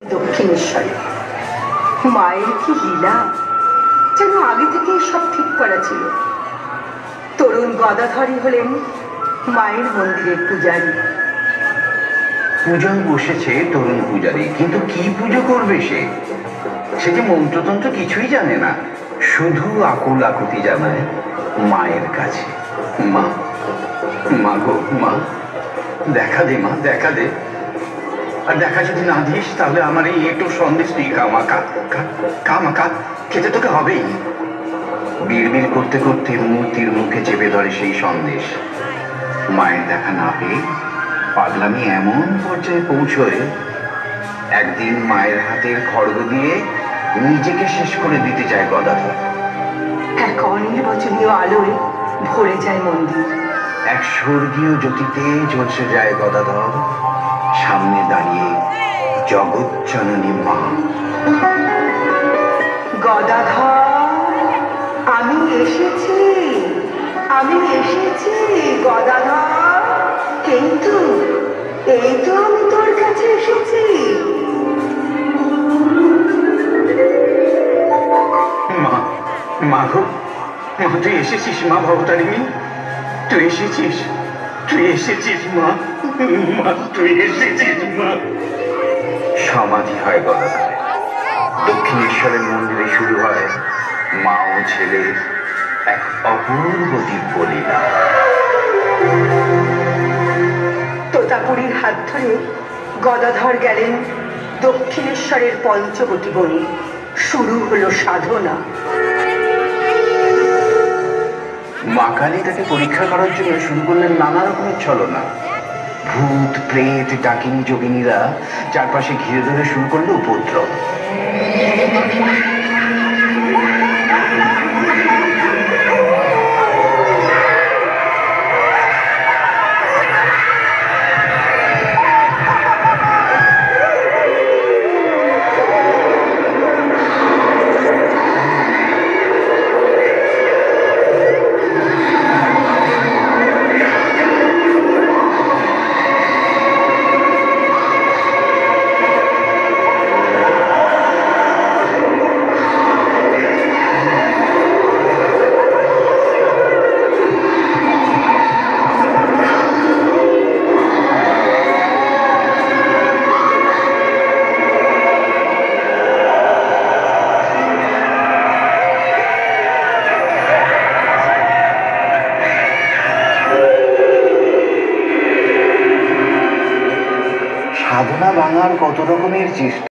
দক্ষিণেশ্বরে মায়ের কি লীলা, যেন আগে থেকে সব ঠিক করা ছিল। তরুণ গদাধরই হলেন মায়ের মন্দিরের পূজারী। পুজোয় বসেছে তরুণ পূজারী, কিন্তু কি পুজো করবে সে? সে যে মন্ত্রতন্ত্র কিছুই জানে না, শুধু আকুল আকুতি জানায় মায়ের কাছে। মা, মা গো মা, দেখা দে মা, দেখা দে। আর দেখা যদি না দিস তাহলে আমার এই একটু সন্দেশ নেই, কামাকা খেতে তোকে হবেই। বিড়বিড় করতে করতে মূর্তির মুখে চেপে ধরে সেই সন্দেশ। মায়ের দেখা না পেয়ে পাগলামি এমন পর্যায়ে পৌঁছয়, একদিন মায়ের হাতের খড়গ দিয়ে নিজেকে শেষ করে দিতে চায় গদাধর। এক অনির্বচনীয় আলোয় ভরে যায় মন্দির। এক স্বর্গীয় জ্যোতিতে ঝলসে যায় গদাধর, সামনে দাঁড়িয়ে জগৎজননী মা। গদাধর, আমি এসেছি, আমি এসেছি গদাধর। এই তো আমি তোর কাছে এসেছি। মা, মা গো মা, তুই এসেছিস মা ভবতারিণী, তুই এসেছিস, তুই এসেছিস মা, মা তুই এসেছিস মা। সমাধি হয় গদাধরে। দক্ষিণেশ্বরের মন্দিরে শুরু হয় মা ও ছেলের এক অপূর্ব দিব্য লীলা। তোতাপুরীর হাত ধরে গদাধর গেলেন দক্ষিণেশ্বরের পঞ্চবটী বনে। শুরু হলো সাধনা। মা কালী তাকে পরীক্ষা করার জন্য শুরু করলেন নানা রকমের ছলনা। ভূত প্রেত ডাকিনী যোগিনীরা চারপাশে ঘিরে ধরে শুরু করলো উপদ্রব। সাধনা ভাঙার কত রকমের চেষ্টা।